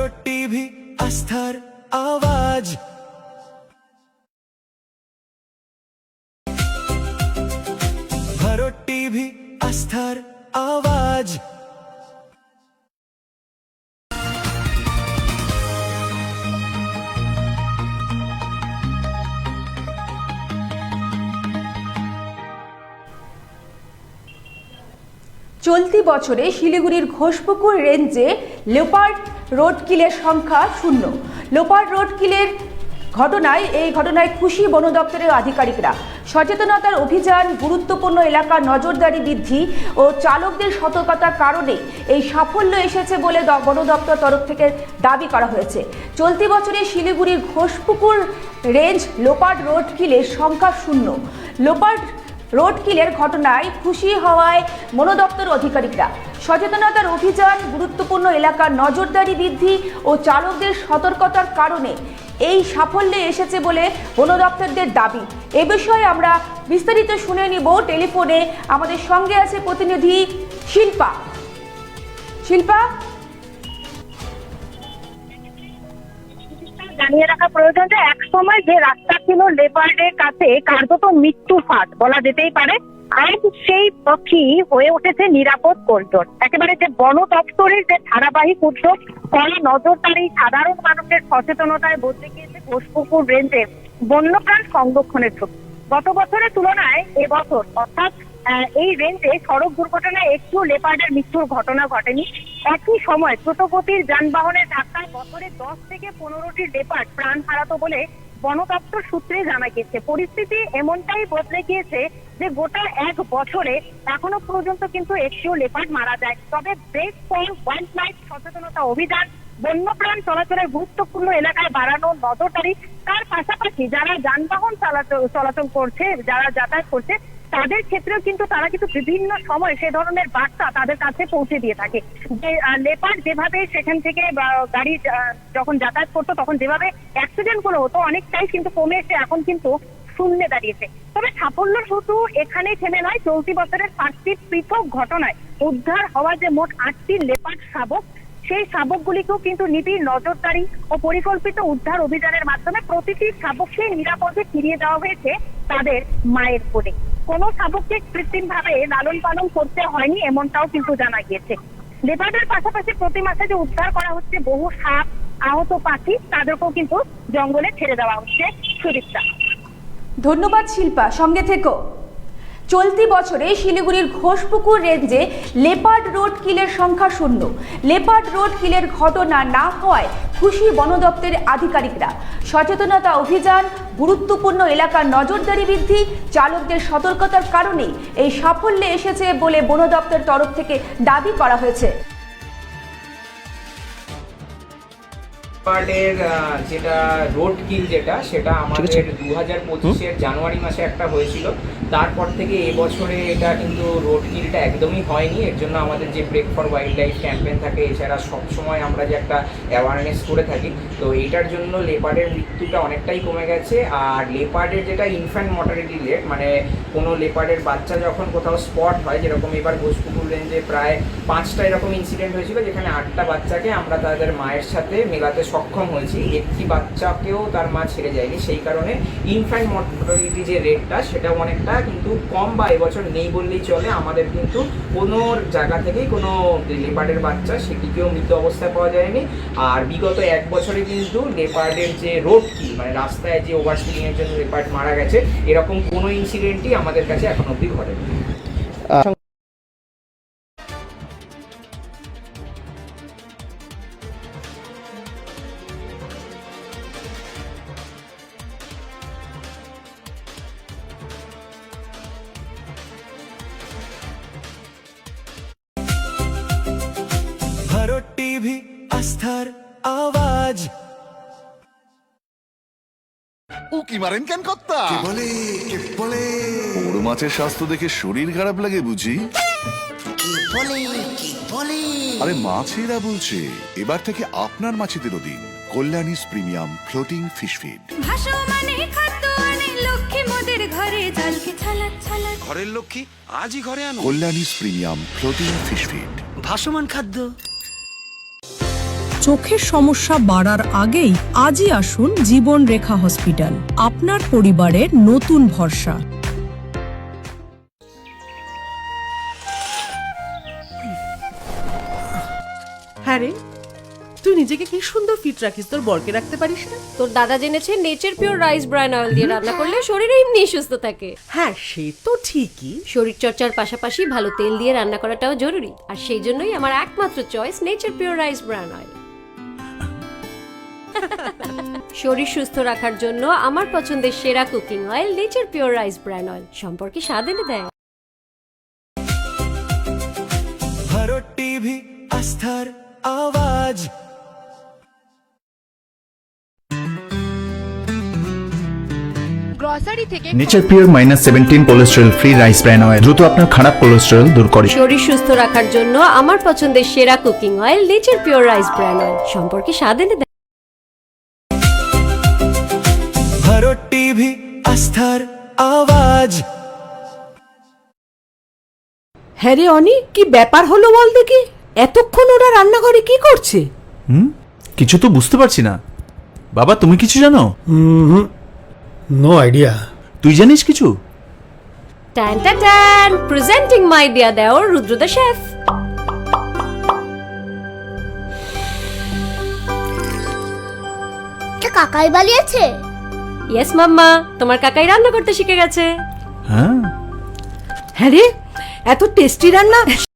Bharat TV আস্থার আওয়াজ। Bharat TV আস্থার আওয়াজ। চলতি বছরে শিলিগুড়ির ঘোষপুকুর রেঞ্জে লেপার্ড রোডকিলের সংখ্যা 0। লেপার্ড রোডকিলের এই ঘটনায় খুশি বন দপ্তরের আধিকারিকরা। সচেতনতার অভিযান, গুরুত্বপূর্ণ এলাকার নজরদারি বৃদ্ধি ও চালকদের সতর্কতার কারণে এই সাফল্য এসেছে বলে বন দপ্তর তরফ থেকে দাবি করা হয়েছে। চলতি বছরে শিলিগুড়ির ঘোষপুকুর রেঞ্জ লেপার্ড রোডকিলের সংখ্যা 0। লেপার্ড রোডকিলের ঘটনায় খুশি হওয়ায় বন দপ্তর আধিকারিকরা। সচেতনতার অভিযান, গুরুত্বপূর্ণ এলাকার নজরদারি বৃদ্ধি ও চালকদের সতর্কতার কারণে এই সাফল্যে এসেছে বলে বন দপ্তরদের দাবি। এ বিষয়ে আমরা বিস্তারিত শুনে নিব। টেলিফোনে আমাদের সঙ্গে আছে প্রতিনিধি শিল্পা। জানিয়ে রাখা প্রয়োজন যে এক সময় যে রাস্তা ছিল লেপার্ডের কাছে কার্যত মৃত্যু ফাঁদ বলা যেতেই পারে, আজ সেই পথই হয়ে উঠেছে নিরাপদ করিডোর। একেবারে যে বন দপ্তরের যে ধারাবাহিক উদ্যোগ, কড়া নজরদারি, সাধারণ মানুষের সচেতনতায় বদলে গিয়েছে ঘোষপুকুর রেঞ্জের বন্যপ্রাণ সংরক্ষণের ছবি। গত বছরের তুলনায় এবছর অর্থাৎ এই রেঞ্জে সড়ক দুর্ঘটনায় একটু লেপার্ডের মৃত্যুর ঘটনা ঘটেনি। একই সময় দ্রুতগতির যানবাহনের ধাক্কায় বছরে 10 থেকে 15টি লেপার্ড প্রাণ হারাতো বলে বন দপ্তর সূত্রে জানা গেছে। পরিস্থিতি এমনটাই বদলে গিয়েছে যে গোটা এক বছরে এখনো পর্যন্ত কিন্তু একটিও লেপার্ড মারা যায়। তবে ব্রেক ফর ওয়াইল্ড লাইফ সচেতনতা অভিযান, বন্যপ্রাণ চলাচলের গুরুত্বপূর্ণ এলাকায় বাড়ানো নজরদারি, তার পাশাপাশি যারা যানবাহন চলাচল করছে, যারা যাতায়াত করছে, তাদের ক্ষেত্রেও কিন্তু তারা কিন্তু বিভিন্ন সময় সে ধরনের বার্তা তাদের কাছে পৌঁছে দিয়ে থাকে যে লেপার্ড যেভাবে সেখান থেকে গাড়ি যখন যাতায়াত করতো তখন যেভাবে অ্যাক্সিডেন্ট গুলো হতো অনেকটাই কিন্তু কমে এসে এখন কিন্তু শূন্যে দাঁড়িয়েছে। তবে সাফল্য শুধু এখানেই থেমে নয়, চলতি বছরের 5টি পৃথক ঘটনায় উদ্ধার হওয়া যে মোট 8টি লেপার্ড শাবক, সেই শাবকগুলিকেও কিন্তু নিবিড় নজরদারি ও পরিকল্পিত উদ্ধার অভিযানের মাধ্যমে প্রতিটি শাবককে নিরাপদে ফিরিয়ে দেওয়া হয়েছে তাদের মায়ের কোলে। কোনো শাবককে কৃত্রিম ভাবে লালন পালন করতে হয়নি এমনটাও কিন্তু জানা গিয়েছে। লেপার্ডের পাশাপাশি প্রতি মাসে যে উদ্ধার করা হচ্ছে বহু সাপ, আহত পাখি, তাদেরকেও কিন্তু জঙ্গলে ছেড়ে দেওয়া হচ্ছে। সুদীপ্তা। ধন্যবাদ শিল্পা, সঙ্গে থেকো। চলতি বছরে শিলিগুড়ির ঘোষপুকুর রেঞ্জে লেপার্ড রোডকিলের সংখ্যা 0। লেপার্ড রোডকিলের ঘটনা না হওয়ায় খুশি বন দপ্তরের আধিকারিকরা। সচেতনতা অভিযান, গুরুত্বপূর্ণ এলাকার নজরদারি বৃদ্ধি, চালকদের সতর্কতার কারণেই এই সাফল্যে এসেছে বলে বন দপ্তর তরফ থেকে দাবি করা হয়েছে। লেপার্ডের যেটা রোড কিল সেটা আমাদের 2025-এর জানুয়ারি মাসে একটা হয়েছিল। তারপর থেকে এবছরে এটা কিন্তু রোড কিলটা একদমই হয়নি। এর জন্য আমাদের যে break for wild life campaign থাকে, এছাড়া সবসময় আমরা যে একটা অ্যাওয়ারনেস করে থাকি, তো এইটার জন্য লেপার্ডের মৃত্যুটা অনেকটাই কমে গেছে। আর লেপার্ডের যেটা ইনফ্যান্ট মর্টালিটি রেট, মানে কোনো লেপার্ডের বাচ্চা যখন কোথাও স্পট হয়, যেরকম এবার ঘোষপুকুর রেঞ্জে প্রায় 5টা এরকম ইনসিডেন্ট হয়েছিল, যেখানে 8টা বাচ্চাকে আমরা তাদের মায়ের সাথে মেলাতে সক্ষম হয়েছি, একটি বাচ্চাকেও তার মা ছেড়ে যায়নি। সেই কারণে ইনফ্যান্ট মর্টালিটি যে রেটটা সেটাও অনেকটা কিন্তু কম বা এবছর নেই বললেই চলে। আমাদের কিন্তু কোনো জায়গা থেকেই কোনো লেপার্ডের বাচ্চা সেটিকেও মৃত অবস্থায় পাওয়া যায়নি। আর বিগত এক বছরে কিন্তু লেপার্ডের যে রোড কিল, মানে রাস্তায় যে ওভার স্পিডিংয়ের জন্য লেপার্ড মারা গেছে, এরকম কোনো ইনসিডেন্টই আমাদের কাছে এখন অবধি ঘটেনি। ভারত টিভি আস্থার আওয়াজ। উকি মারেন কেন কর্তা? কে বলে বড় মাছের স্বাস্থ্য দেখে শরীর খারাপ লাগে বুঝি? কে বলে আরে মাছেরা বলছে, এবার থেকে আপনার মাছেদেরও দিন কল্যাণীস প্রিমিয়াম ফ্লোটিং ফিশ ফিড। ঘরের লক্ষ্মী আজই ঘরে আনো কল্যাণীস প্রিমিয়াম ফ্লোটিং ফিশ ফিড। ভাসমান খাদ্য। চোখের সমস্যা বাড়ার আগেই আজই আসুন জীবন রেখা হসপিটাল, আপনার পরিবারের নতুন ভরসা। হ্যাঁ রে, তুই নিজেকে কি সুন্দর ফিট রাখিস, তোর বরকে রাখতে পারিস না? তোর দাদা জেনেছে nature pure rice bran oil দিয়ে রান্না করলে শরীর এমনি সুস্থ থাকে। হ্যাঁ সে তো ঠিকই। শরীর চর্চার পাশাপাশি ভালো তেল দিয়ে রান্না করাটাও জরুরি, আর সেই জন্যই আমার একমাত্র choice nature pure rice bran oil. শরীর সুস্থ রাখার জন্য আমার পছন্দের সেরা cooking oil nature pure rice bran oil, সম্পর্কে স্বাদ এনে দেয়। ভারত টিভি আস্থার আওয়াজ। Nature pure -17 cholesterol free rice bran oil দ্রুত আপনার খারাপ কোলেস্টেরল দূর করে। শরীর সুস্থ রাখার জন্য আমার পছন্দের সেরা cooking oil nature pure rice bran oil, সম্পর্কে স্বাদ এনে দেয়। ভারত টিভি আস্থার আওয়াজ। হ্যাঁ রে অনি, কি ব্যাপার হলো বল দেখি? এতক্ষণ ওরা রান্নাঘরে কি করছে? কিছু তো বুঝতে পারছি না। বাবা তুমি কিছু জানো? No idea. তুই জানিস কিছু? ট্যান ট্যান ট্যান, প্রেজেন্টিং মাই ডিয়ার দেওর রুদ্রদা শেফ। কাকাই বালিয়েছে? ইয়েস মাম্মা, তোমার কাকাই রান্না করতে শিখে গেছে। হ্যাঁ হ্যাঁ রে, এত টেস্টি রান্না